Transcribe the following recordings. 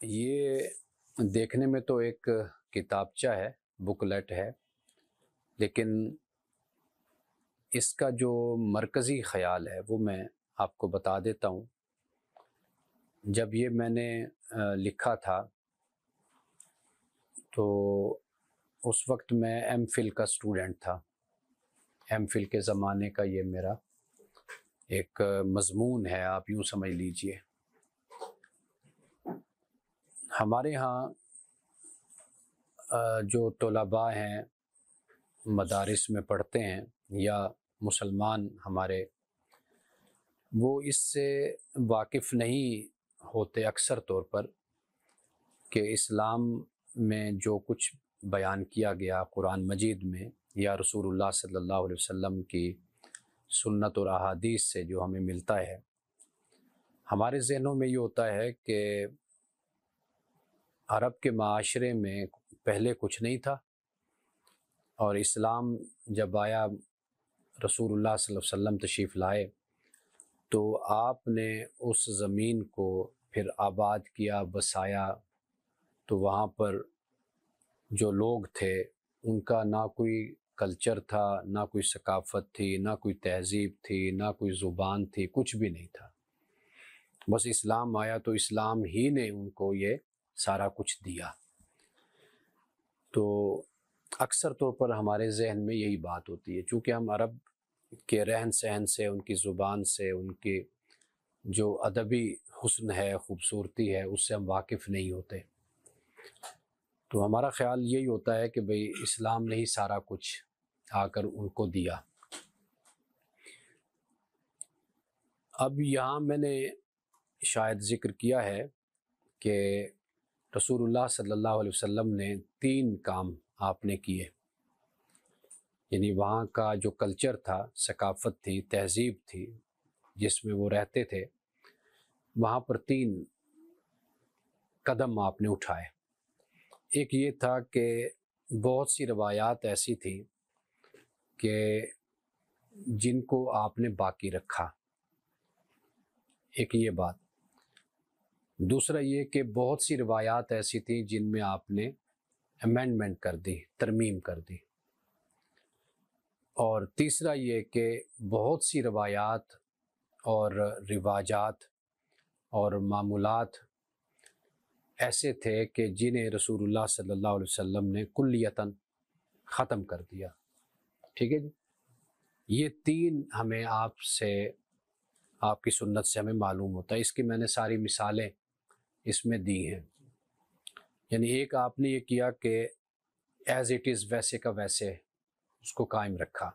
یہ دیکھنے میں تو ایک کتابچہ ہے، بکلیٹ ہے، لیکن اس کا جو مرکزی خیال ہے وہ میں آپ کو بتا دیتا ہوں۔ جب یہ میں نے لکھا تھا تو اس وقت میں ایم فل کا اسٹوڈنٹ تھا۔ ایم فل کے زمانے کا یہ میرا ایک مضمون ہے، آپ یوں سمجھ لیجئے۔ ہمارے ہاں جو طلباء ہیں مدارس میں پڑھتے ہیں یا مسلمان ہمارے، وہ اس سے واقف نہیں ہوتے اکثر طور پر کہ اسلام میں جو کچھ بیان کیا گیا قرآن مجید میں یا رسول اللہ صلی اللہ علیہ وسلم کی سنت اور احادیث سے جو ہمیں ملتا ہے، ہمارے ذہنوں میں یہ ہوتا ہے کہ عرب کے معاشرے میں پہلے کچھ نہیں تھا، اور اسلام جب آیا، رسول اللہ صلی اللہ علیہ وسلم تشریف لائے تو آپ نے اس زمین کو پھر آباد کیا، بسایا، تو وہاں پر جو لوگ تھے ان کا نہ کوئی کلچر تھا، نہ کوئی ثقافت تھی، نہ کوئی تہذیب تھی، نہ کوئی زبان تھی، کچھ بھی نہیں تھا۔ بس اسلام آیا تو اسلام ہی نے ان کو یہ سارا کچھ دیا۔ تو اکثر طور پر ہمارے ذہن میں یہی بات ہوتی ہے، چونکہ ہم عرب کے رہن سہن سے، ان کی زبان سے، ان کی جو ادبی حسن ہے، خوبصورتی ہے، اس سے ہم واقف نہیں ہوتے، تو ہمارا خیال یہی ہوتا ہے کہ بھئی اسلام نے ہی سارا کچھ آ کر ان کو دیا۔ اب یہاں میں نے شاید ذکر کیا ہے کہ رسول اللہ صلی اللہ علیہ وسلم نے 3 کام آپ نے کیے، یعنی وہاں کا جو کلچر تھا، ثقافت تھی، تہذیب تھی جس میں وہ رہتے تھے، وہاں پر 3 قدم آپ نے اٹھائے۔ ایک یہ تھا کہ بہت سی روایات ایسی تھیں کہ جن کو آپ نے باقی رکھا، ایک یہ بات۔ دوسرا یہ کہ بہت سی روایات ایسی تھیں جن میں آپ نے امینڈمنٹ کر دی، ترمیم کر دی۔ اور تیسرا یہ کہ بہت سی روایات اور رواجات اور معمولات ایسے تھے کہ جنہیں رسول اللہ صلی اللہ علیہ وسلم نے کلیتاً ختم کر دیا۔ ٹھیک ہے جی، یہ 3 ہمیں آپ سے، آپ کی سنت سے ہمیں معلوم ہوتا ہے۔ اس کی میں نے ساری مثالیں اس میں دی ہیں۔ یعنی ایک آپ نے یہ کیا کہ ایز اٹ از، ویسے کا ویسے اس کو قائم رکھا،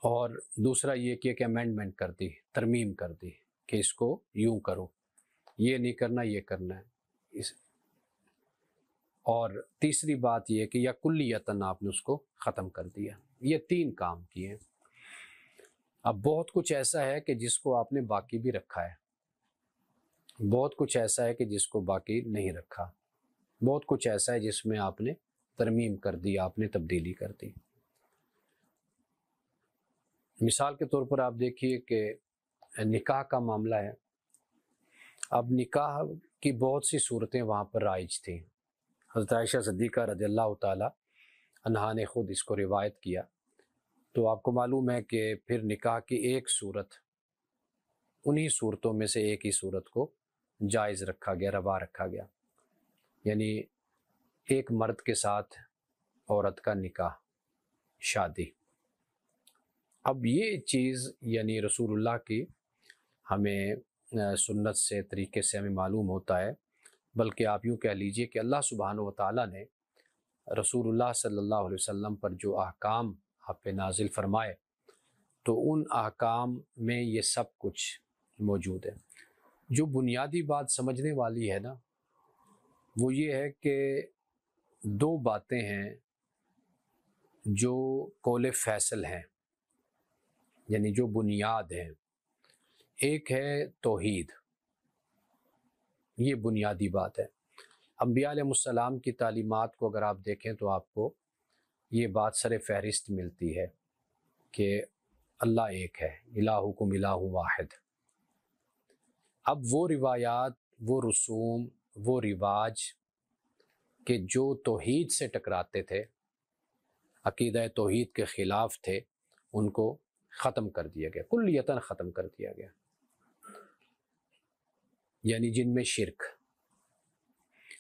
اور دوسرا یہ کیا کہ امینڈمنٹ کر دی، ترمیم کر دی کہ اس کو یوں کرو، یہ نہیں کرنا، یہ کرنا ہے۔ اور تیسری بات یہ کہ یا کلیتاً آپ نے اس کو ختم کر دیا۔ یہ 3 کام کیے۔ اب بہت کچھ ایسا ہے کہ جس کو آپ نے باقی بھی رکھا ہے، بہت کچھ ایسا ہے کہ جس کو باقی نہیں رکھا، بہت کچھ ایسا ہے جس میں آپ نے ترمیم کر دی، آپ نے تبدیلی کر دی۔ مثال کے طور پر آپ دیکھیے کہ نکاح کا معاملہ ہے۔ اب نکاح کی بہت سی صورتیں وہاں پر رائج تھیں۔ حضرت عائشہ صدیقہ رضی اللہ تعالی عنہا نے خود اس کو روایت کیا، تو آپ کو معلوم ہے کہ پھر نکاح کی ایک صورت، انہی صورتوں میں سے ایک ہی صورت کو جائز رکھا گیا، روا رکھا گیا، یعنی ایک مرد کے ساتھ عورت کا نکاح، شادی۔ اب یہ چیز یعنی رسول اللہ کی ہمیں سنت سے، طریقے سے ہمیں معلوم ہوتا ہے، بلکہ آپ یوں کہہ لیجئے کہ اللہ سبحانہ و تعالیٰ نے رسول اللہ صلی اللہ علیہ وسلم پر جو احکام آپ پہ نازل فرمائے، تو ان احکام میں یہ سب کچھ موجود ہے۔ جو بنیادی بات سمجھنے والی ہے نا، وہ یہ ہے کہ 2 باتیں ہیں جو قول فیصل ہیں، یعنی جو بنیاد ہیں۔ ایک ہے توحید، یہ بنیادی بات ہے۔ انبیاء علیہ السلام کی تعلیمات کو اگر آپ دیکھیں تو آپ کو یہ بات سر فہرست ملتی ہے کہ اللہ ایک ہے، الہکم الہ واحد۔ اب وہ روایات وہ رسوم، وہ رواج کہ جو توحید سے ٹکراتے تھے، عقیدہ توحید کے خلاف تھے، ان کو ختم کر دیا گیا، کلیتاً ختم کر دیا گیا، یعنی جن میں شرک۔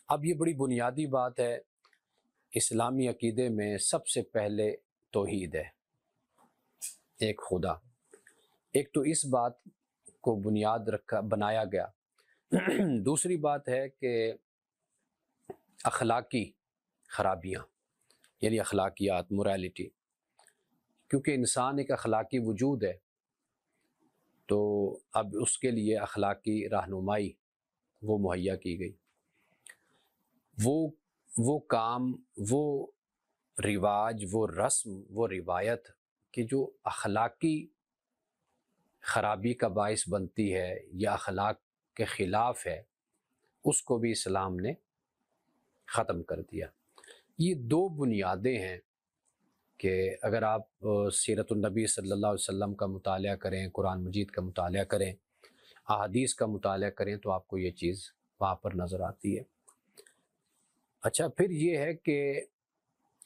اب یہ بڑی بنیادی بات ہے، اسلامی عقیدے میں سب سے پہلے توحید ہے، ایک خدا۔ ایک تو اس بات کو بنیاد بنایا گیا۔ دوسری بات ہے کہ اخلاقی خرابیاں، یعنی اخلاقیات، موریلٹی، کیونکہ انسان ایک اخلاقی وجود ہے، تو اب اس کے لیے اخلاقی رہنمائی وہ مہیا کی گئی، وہ کام، وہ رواج، وہ رسم، وہ روایت کہ جو اخلاقی خرابی کا باعث بنتی ہے یا اخلاق کے خلاف ہے، اس کو بھی اسلام نے ختم کر دیا۔ یہ دو بنیادیں ہیں کہ اگر آپ سیرت النبی صلی اللہ علیہ وسلم کا مطالعہ کریں، قرآن مجید کا مطالعہ کریں، احادیث کا مطالعہ کریں، تو آپ کو یہ چیز وہاں پر نظر آتی ہے۔ اچھا، پھر یہ ہے کہ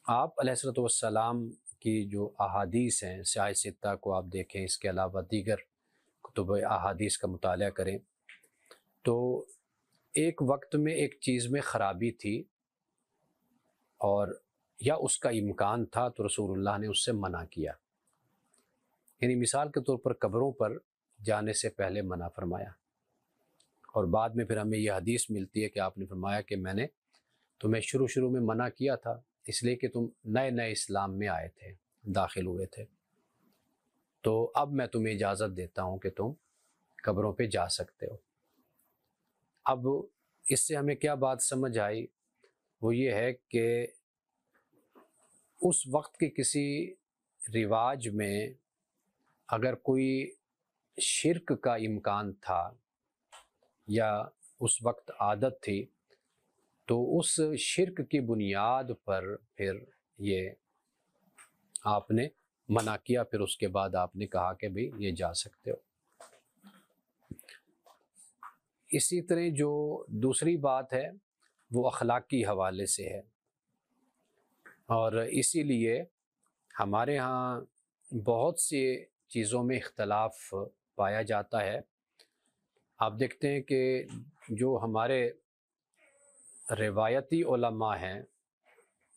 آپ علیہ الصلوۃ والسلام کی جو احادیث ہیں، سیاہ ستہ کو آپ دیکھیں، اس کے علاوہ دیگر کتب احادیث کا مطالعہ کریں، تو ایک وقت میں ایک چیز میں خرابی تھی اور یا اس کا امکان تھا تو رسول اللہ نے اس سے منع کیا، یعنی مثال کے طور پر قبروں پر جانے سے پہلے منع فرمایا، اور بعد میں پھر ہمیں یہ حدیث ملتی ہے کہ آپ نے فرمایا کہ میں نے تمہیں شروع میں منع کیا تھا، اس لیے کہ تم نئے اسلام میں آئے تھے، داخل ہوئے تھے، تو اب میں تمہیں اجازت دیتا ہوں کہ تم قبروں پہ جا سکتے ہو۔ اب اس سے ہمیں کیا بات سمجھ آئی، وہ یہ ہے کہ اس وقت کے کسی رواج میں اگر کوئی شرک کا امکان تھا یا اس وقت عادت تھی، تو اس شرک کی بنیاد پر پھر یہ آپ نے منع کیا، پھر اس کے بعد آپ نے کہا کہ بھئی یہ جا سکتے ہو۔ اسی طرح جو دوسری بات ہے وہ اخلاقی حوالے سے ہے، اور اسی لیے ہمارے ہاں بہت سی چیزوں میں اختلاف پایا جاتا ہے۔ آپ دیکھتے ہیں کہ جو ہمارے روایتی علماء ہیں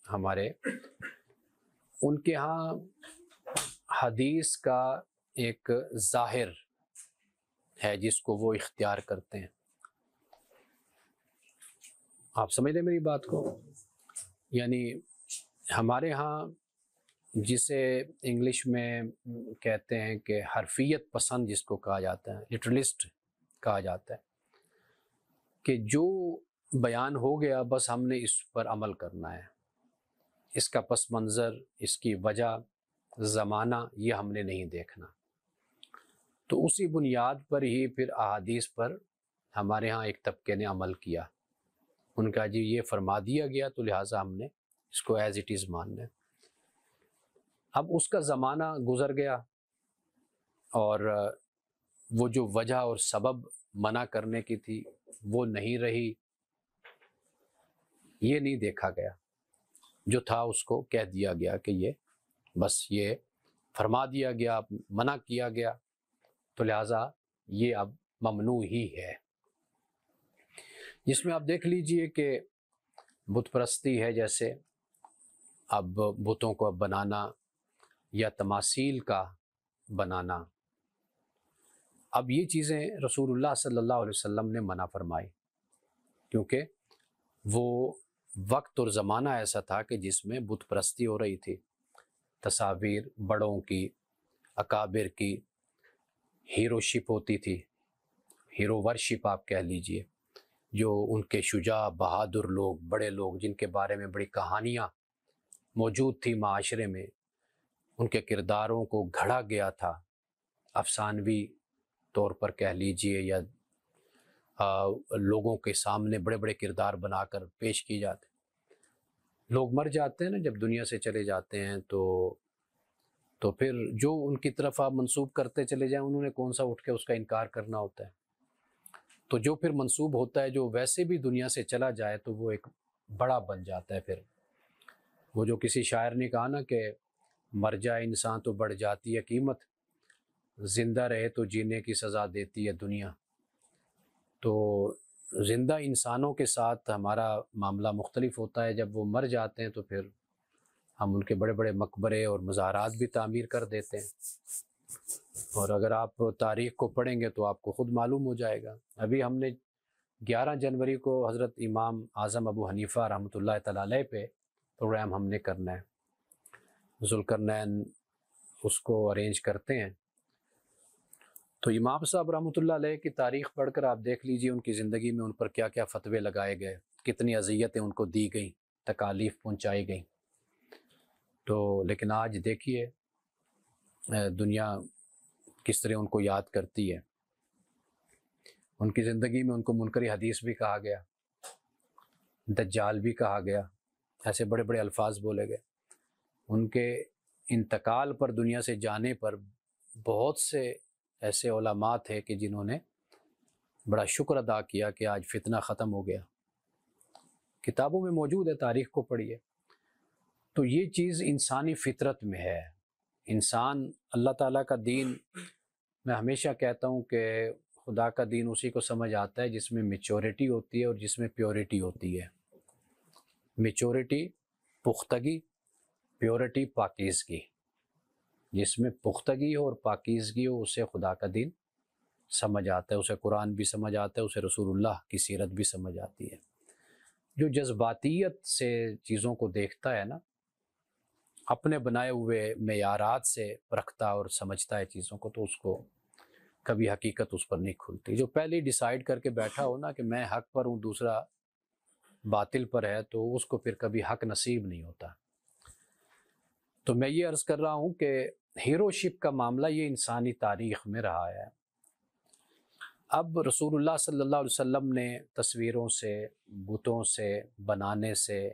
ہمارے، ان کے ہاں حدیث کا ایک ظاہر ہے جس کو وہ اختیار کرتے ہیں۔ آپ سمجھ لیں میری بات کو، یعنی ہمارے ہاں جسے انگلش میں کہتے ہیں کہ حرفیت پسند جس کو کہا جاتا ہے، لٹرلسٹ کہا جاتا ہے، کہ جو بیان ہو گیا بس ہم نے اس پر عمل کرنا ہے، اس کا پس منظر، اس کی وجہ، زمانہ، یہ ہم نے نہیں دیکھنا۔ تو اسی بنیاد پر ہی پھر احادیث پر ہمارے ہاں ایک طبقے نے عمل کیا، ان کا جی یہ فرما دیا گیا تو لہٰذا ہم نے اس کو ایز اٹ از ماننا ہے۔ اب اس کا زمانہ گزر گیا اور وہ جو وجہ اور سبب منع کرنے کی تھی وہ نہیں رہی، یہ نہیں دیکھا گیا، جو تھا اس کو کہہ دیا گیا کہ یہ بس یہ فرما دیا گیا، منع کیا گیا، تو لہٰذا یہ اب ممنوع ہی ہے۔ جس میں آپ دیکھ لیجئے کہ بت پرستی ہے، جیسے اب بتوں کو بنانا یا تماثیل کا بنانا، اب یہ چیزیں رسول اللہ صلی اللہ علیہ وسلم نے منع فرمائی، کیونکہ وہ وقت اور زمانہ ایسا تھا کہ جس میں بت پرستی ہو رہی تھی، تصاویر بڑوں کی، اکابر کی، ہیرو شپ ہوتی تھی، ہیرو ورشپ آپ کہہ لیجئے، جو ان کے شجاع بہادر لوگ، بڑے لوگ جن کے بارے میں بڑی کہانیاں موجود تھی معاشرے میں، ان کے کرداروں کو گھڑا گیا تھا، افسانوی طور پر کہہ لیجئے، یا لوگوں کے سامنے بڑے بڑے کردار بنا کر پیش کی جاتے۔ لوگ مر جاتے ہیں نا، جب دنیا سے چلے جاتے ہیں تو پھر جو ان کی طرف آپ منسوب کرتے چلے جائیں، انہوں نے کون سا اٹھ کے اس کا انکار کرنا ہوتا ہے۔ تو جو پھر منسوب ہوتا ہے جو ویسے بھی دنیا سے چلا جائے تو وہ ایک بڑا بن جاتا ہے۔ پھر وہ جو کسی شاعر نے کہا نا کہ مر جائے انسان تو بڑھ جاتی ہے قیمت، زندہ رہے تو جینے کی سزا دیتی ہے دنیا۔ تو زندہ انسانوں کے ساتھ ہمارا معاملہ مختلف ہوتا ہے، جب وہ مر جاتے ہیں تو پھر ہم ان کے بڑے بڑے مقبرے اور مزارات بھی تعمیر کر دیتے ہیں، اور اگر آپ تاریخ کو پڑھیں گے تو آپ کو خود معلوم ہو جائے گا۔ ابھی ہم نے 11 جنوری کو حضرت امام اعظم ابو حنیفہ رحمۃ اللہ تعالیٰ علیہ پہ پروگرام ہم نے کرنا ہے، ذوالقرنین اس کو ارینج کرتے ہیں۔ تو امام صاحب رحمۃ اللہ علیہ کی تاریخ پڑھ کر آپ دیکھ لیجئے ان کی زندگی میں ان پر کیا کیا فتوے لگائے گئے، کتنی اذیتیں ان کو دی گئیں، تکالیف پہنچائی گئیں۔ تو لیکن آج دیکھیے دنیا کس طرح ان کو یاد کرتی ہے۔ ان کی زندگی میں ان کو منکر حدیث بھی کہا گیا، دجال بھی کہا گیا، ایسے بڑے بڑے الفاظ بولے گئے۔ ان کے انتقال پر، دنیا سے جانے پر، بہت سے ایسے علماء تھے کہ جنہوں نے بڑا شکر ادا کیا کہ آج فتنہ ختم ہو گیا۔ کتابوں میں موجود ہے، تاریخ کو پڑھیے۔ تو یہ چیز انسانی فطرت میں ہے۔ انسان اللہ تعالیٰ کا دین، میں ہمیشہ کہتا ہوں کہ خدا کا دین اسی کو سمجھ آتا ہے جس میں میچورٹی ہوتی ہے اور جس میں پیورٹی ہوتی ہے۔ میچورٹی پختگی، پیورٹی پاکیزگی۔ جس میں پختگی ہو اور پاکیزگی ہو اسے خدا کا دین سمجھ آتا ہے، اسے قرآن بھی سمجھ آتا ہے، اسے رسول اللہ کی سیرت بھی سمجھ آتی ہے۔ جو جذباتیت سے چیزوں کو دیکھتا ہے نا، اپنے بنائے ہوئے معیارات سے پرکھتا اور سمجھتا ہے چیزوں کو، تو اس کو کبھی حقیقت اس پر نہیں کھلتی۔ جو پہلے ڈیسائیڈ کر کے بیٹھا ہو نا کہ میں حق پر ہوں، دوسرا باطل پر ہے، تو اس کو پھر کبھی حق نصیب نہیں ہوتا۔ تو میں یہ عرض کر رہا ہوں کہ ہیرو شپ کا معاملہ یہ انسانی تاریخ میں رہا ہے۔ اب رسول اللہ صلی اللہ علیہ وسلم نے تصویروں سے، بتوں سے بنانے سے،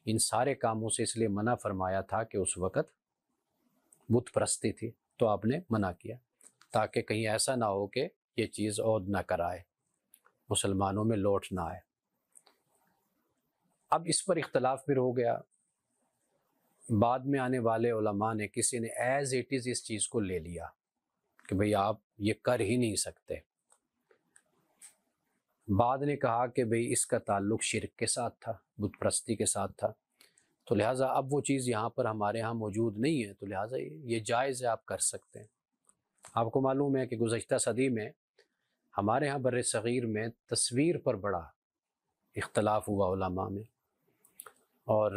ان سارے کاموں سے اس لیے منع فرمایا تھا کہ اس وقت بت پرستی تھی، تو آپ نے منع کیا تاکہ کہیں ایسا نہ ہو کہ یہ چیز عود نہ کرائے، مسلمانوں میں لوٹ نہ آئے۔ اب اس پر اختلاف پھر ہو گیا، بعد میں آنے والے علماء نے، کسی نے ایز اٹ از اس چیز کو لے لیا کہ بھئی آپ یہ کر ہی نہیں سکتے۔ بعد نے کہا کہ بھئی اس کا تعلق شرک کے ساتھ تھا، بت پرستی کے ساتھ تھا، تو لہٰذا اب وہ چیز یہاں پر ہمارے ہاں موجود نہیں ہے، تو لہٰذا یہ جائز ہے، آپ کر سکتے ہیں۔ آپ کو معلوم ہے کہ گزشتہ صدی میں ہمارے ہاں بر صغیر میں تصویر پر بڑا اختلاف ہوا علماء میں، اور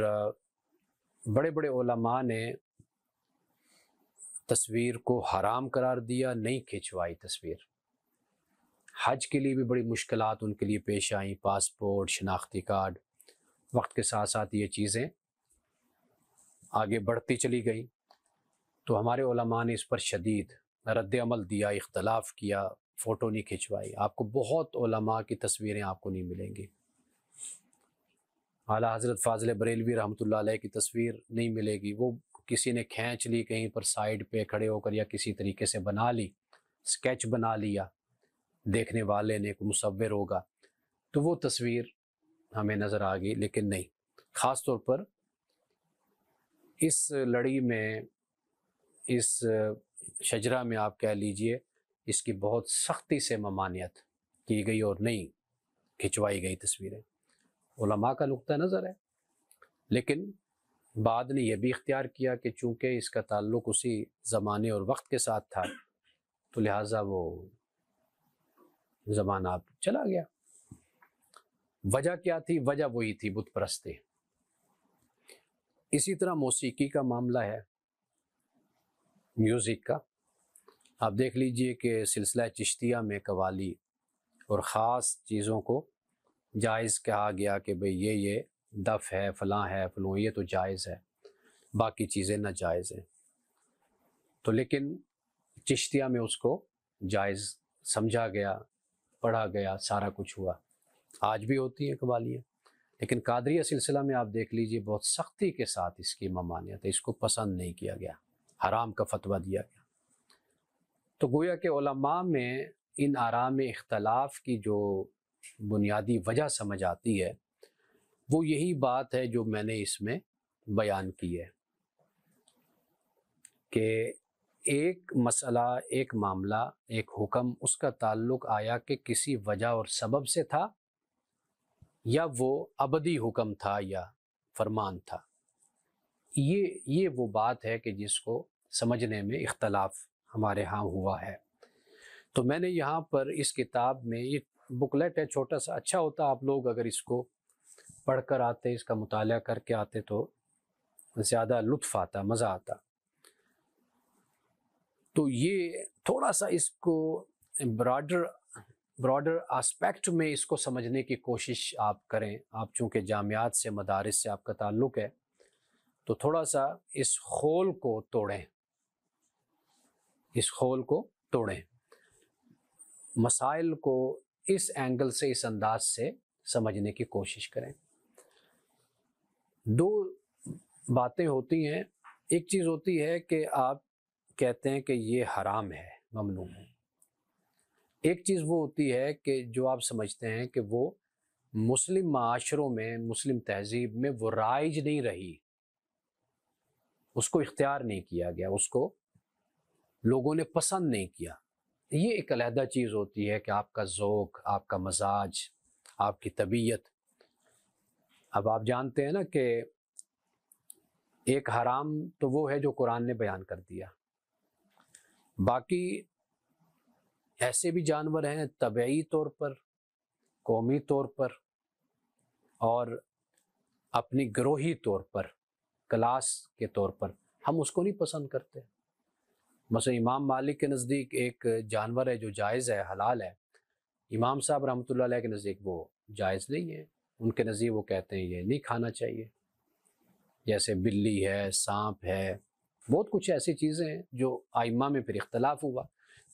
بڑے بڑے علماء نے تصویر کو حرام قرار دیا، نہیں کھنچوائی تصویر۔ حج کے لیے بھی بڑی مشکلات ان کے لیے پیش آئیں، پاسپورٹ، شناختی کارڈ، وقت کے ساتھ ساتھ یہ چیزیں آگے بڑھتی چلی گئیں۔ تو ہمارے علماء نے اس پر شدید رد عمل دیا، اختلاف کیا، فوٹو نہیں کھنچوائی۔ آپ کو بہت علماء کی تصویریں آپ کو نہیں ملیں گی۔ اعلیٰ حضرت فاضل بریلوی رحمۃ اللہ علیہ کی تصویر نہیں ملے گی، وہ کسی نے کھینچ لی کہیں پر سائیڈ پہ کھڑے ہو کر، یا کسی طریقے سے بنا لی، اسکیچ بنا لیا دیکھنے والے نے، کوئی مصور ہوگا تو وہ تصویر ہمیں نظر آ گئی، لیکن نہیں۔ خاص طور پر اس لڑی میں، اس شجرہ میں آپ کہہ لیجئے، اس کی بہت سختی سے ممانعت کی گئی اور نہیں کھنچوائی گئی تصویریں۔ علماء کا نقطہ نظر ہے، لیکن بعد نے یہ بھی اختیار کیا کہ چونکہ اس کا تعلق اسی زمانے اور وقت کے ساتھ تھا تو لہٰذا وہ زمانہ اب چلا گیا۔ وجہ کیا تھی؟ وجہ وہی تھی، بت پرستی۔ اسی طرح موسیقی کا معاملہ ہے، میوزک کا۔ آپ دیکھ لیجئے کہ سلسلہ چشتیہ میں قوالی اور خاص چیزوں کو جائز کہا گیا کہ بھئی یہ دف ہے، فلاں ہے، فلوں، یہ تو جائز ہے، باقی چیزیں ناجائز ہیں۔ تو لیکن چشتیہ میں اس کو جائز سمجھا گیا، پڑھا گیا، سارا کچھ ہوا۔ آج بھی ہوتی ہیں قوالیاں، لیکن قادریہ سلسلہ میں آپ دیکھ لیجئے بہت سختی کے ساتھ اس کی ممانعت ہے، اس کو پسند نہیں کیا گیا، حرام کا فتویٰ دیا گیا۔ تو گویا کہ علماء میں ان آراء میں اختلاف کی جو بنیادی وجہ سمجھ آتی ہے وہ یہی بات ہے جو میں نے اس میں بیان کی ہے کہ ایک مسئلہ، ایک معاملہ، ایک حکم، اس کا تعلق آیا کہ کسی وجہ اور سبب سے تھا یا وہ ابدی حکم تھا یا فرمان تھا۔ یہ وہ بات ہے کہ جس کو سمجھنے میں اختلاف ہمارے ہاں ہوا ہے۔ تو میں نے یہاں پر اس کتاب میں، یہ بکلیٹ ہے چھوٹا سا، اچھا ہوتا آپ لوگ اگر اس کو پڑھ کر آتے، اس کا مطالعہ کر کے آتے تو زیادہ لطف آتا، مزہ آتا۔ تو یہ تھوڑا سا اس کو براڈر آسپیکٹ میں اس کو سمجھنے کی کوشش آپ کریں۔ آپ چونکہ جامعات سے، مدارس سے آپ کا تعلق ہے تو تھوڑا سا اس خول کو توڑیں، اس خول کو توڑیں، مسائل کو اس اینگل سے، اس انداز سے سمجھنے کی کوشش کریں۔ دو باتیں ہوتی ہیں، ایک چیز ہوتی ہے کہ آپ کہتے ہیں کہ یہ حرام ہے، ممنوع ہے۔ ایک چیز وہ ہوتی ہے کہ جو آپ سمجھتے ہیں کہ وہ مسلم معاشروں میں، مسلم تہذیب میں وہ رائج نہیں رہی، اس کو اختیار نہیں کیا گیا، اس کو لوگوں نے پسند نہیں کیا۔ یہ ایک علیحدہ چیز ہوتی ہے کہ آپ کا ذوق، آپ کا مزاج، آپ کی طبیعت۔ اب آپ جانتے ہیں نا کہ ایک حرام تو وہ ہے جو قرآن نے بیان کر دیا، باقی ایسے بھی جانور ہیں طبعی طور پر، قومی طور پر اور اپنی گروہی طور پر، کلاس کے طور پر ہم اس کو نہیں پسند کرتے۔ مثلا امام مالک کے نزدیک ایک جانور ہے جو جائز ہے، حلال ہے، امام صاحب رحمۃ اللہ علیہ کے نزدیک وہ جائز نہیں ہے، ان کے نزدیک وہ کہتے ہیں یہ نہیں کھانا چاہیے، جیسے بلی ہے، سانپ ہے، بہت کچھ ایسی چیزیں ہیں جو ائمہ میں پھر اختلاف ہوا۔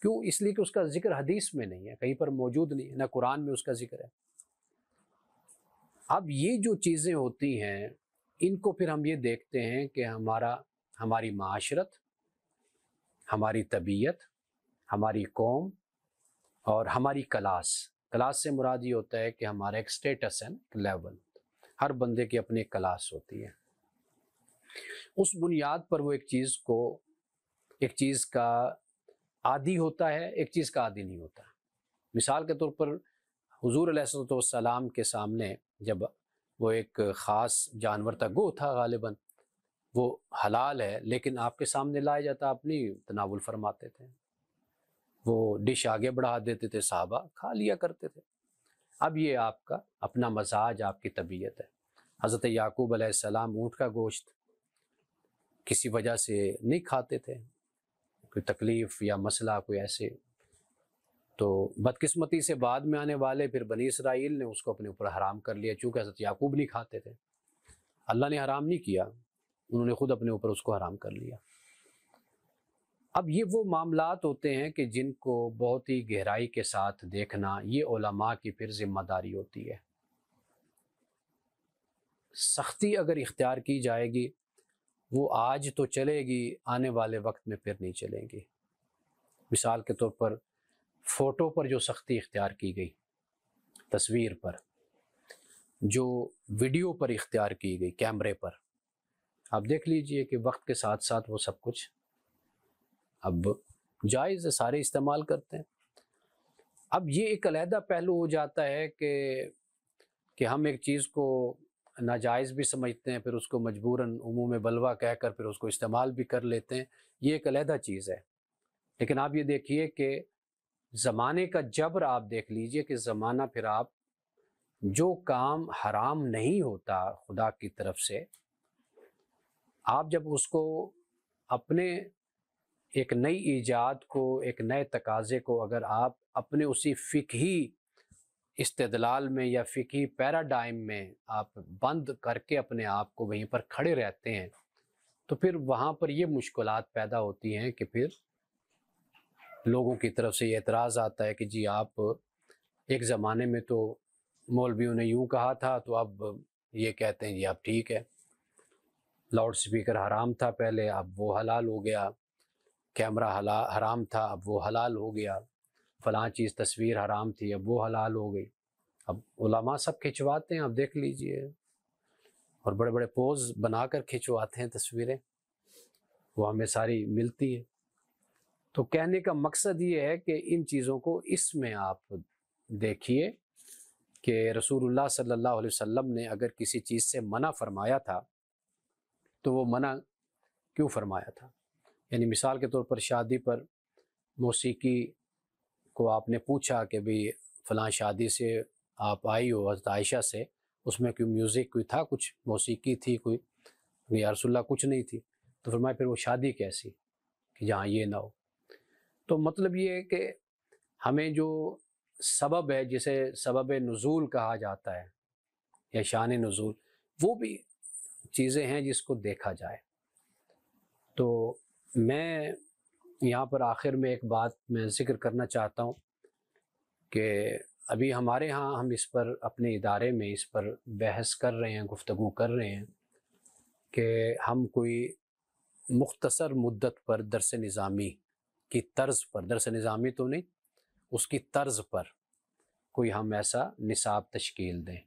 کیوں؟ اس لیے کہ اس کا ذکر حدیث میں نہیں ہے، کہیں پر موجود نہیں ہے، نہ قرآن میں اس کا ذکر ہے۔ اب یہ جو چیزیں ہوتی ہیں ان کو پھر ہم یہ دیکھتے ہیں کہ ہماری معاشرت، ہماری طبیعت، ہماری قوم اور ہماری کلاس سے مراد یہ ہوتا ہے کہ ہمارا ایک سٹیٹس ہے، لیول، ہر بندے کی اپنی کلاس ہوتی ہے۔ اس بنیاد پر وہ ایک چیز کا عادی ہوتا ہے، ایک چیز کا عادی نہیں ہوتا۔ مثال کے طور پر حضور علیہ الصلوۃ والسلام کے سامنے جب وہ ایک خاص جانور تھا، گو تھا غالباً، وہ حلال ہے لیکن آپ کے سامنے لایا جاتا، آپ نہیں تناول فرماتے تھے، وہ ڈش آگے بڑھا دیتے تھے، صحابہ کھا لیا کرتے تھے۔ اب یہ آپ کا اپنا مزاج، آپ کی طبیعت ہے۔ حضرت یعقوب علیہ السلام اونٹ کا گوشت کسی وجہ سے نہیں کھاتے تھے، کوئی تکلیف یا مسئلہ کوئی ایسے، تو بدقسمتی سے بعد میں آنے والے پھر بنی اسرائیل نے اس کو اپنے اوپر حرام کر لیا، چونکہ حضرت یعقوب نہیں کھاتے تھے۔ اللہ نے حرام نہیں کیا، انہوں نے خود اپنے اوپر اس کو حرام کر لیا۔ اب یہ وہ معاملات ہوتے ہیں کہ جن کو بہت ہی گہرائی کے ساتھ دیکھنا، یہ علماء کی پھر ذمہ داری ہوتی ہے۔ سختی اگر اختیار کی جائے گی وہ آج تو چلے گی، آنے والے وقت میں پھر نہیں چلے گی۔ مثال کے طور پر فوٹو پر جو سختی اختیار کی گئی، تصویر پر، جو ویڈیو پر اختیار کی گئی، کیمرے پر، آپ دیکھ لیجئے کہ وقت کے ساتھ ساتھ وہ سب کچھ اب جائز ہے، سارے استعمال کرتے ہیں۔ اب یہ ایک علیحدہ پہلو ہو جاتا ہے کہ ہم ایک چیز کو ناجائز بھی سمجھتے ہیں، پھر اس کو مجبوراً عموم بلوہ کہہ کر پھر اس کو استعمال بھی کر لیتے ہیں، یہ ایک علیحدہ چیز ہے۔ لیکن آپ یہ دیکھیے کہ زمانے کا جبر آپ دیکھ لیجئے کہ زمانہ پھر آپ جو کام حرام نہیں ہوتا خدا کی طرف سے، آپ جب اس کو اپنے ایک نئی ایجاد کو، ایک نئے تقاضے کو اگر آپ اپنے اسی فقہی استدلال میں یا فقہی پیراڈائم میں آپ بند کر کے اپنے آپ کو وہیں پر کھڑے رہتے ہیں، تو پھر وہاں پر یہ مشکلات پیدا ہوتی ہیں کہ پھر لوگوں کی طرف سے یہ اعتراض آتا ہے کہ جی آپ ایک زمانے میں تو مولویوں نے یوں کہا تھا، تو اب یہ کہتے ہیں جی اب ٹھیک ہے، لاؤڈ سپیکر حرام تھا پہلے، اب وہ حلال ہو گیا، کیمرہ حرام تھا اب وہ حلال ہو گیا۔ فلاں چیز تصویر حرام تھی اب وہ حلال ہو گئی. اب علماء سب کھنچواتے ہیں، اب دیکھ لیجئے، اور بڑے بڑے پوز بنا کر کھنچواتے ہیں تصویریں، وہ ہمیں ساری ملتی ہیں. تو کہنے کا مقصد یہ ہے کہ ان چیزوں کو اس میں آپ دیکھیے کہ رسول اللہ صلی اللہ علیہ وسلم نے اگر کسی چیز سے منع فرمایا تھا تو وہ منع کیوں فرمایا تھا. یعنی مثال کے طور پر شادی پر موسیقی کو آپ نے پوچھا کہ بھئی فلاں شادی سے آپ آئی ہو حضرت عائشہ سے، اس میں کوئی میوزک کوئی تھا، کچھ موسیقی تھی کوئی؟ یا رسول اللہ کچھ نہیں تھی. تو فرمایا پھر وہ شادی کیسی کہ جہاں یہ نہ ہو. تو مطلب یہ ہے کہ ہمیں جو سبب ہے، جسے سبب نزول کہا جاتا ہے یا شان نزول، وہ بھی چیزیں ہیں جس کو دیکھا جائے. تو میں یہاں پر آخر میں ایک بات میں ذکر کرنا چاہتا ہوں کہ ابھی ہمارے ہاں ہم اس پر اپنے ادارے میں اس پر بحث کر رہے ہیں، گفتگو کر رہے ہیں کہ ہم کوئی مختصر مدت پر درس نظامی کی طرز پر، درس نظامی تو نہیں، اس کی طرز پر کوئی ہم ایسا نصاب تشکیل دیں.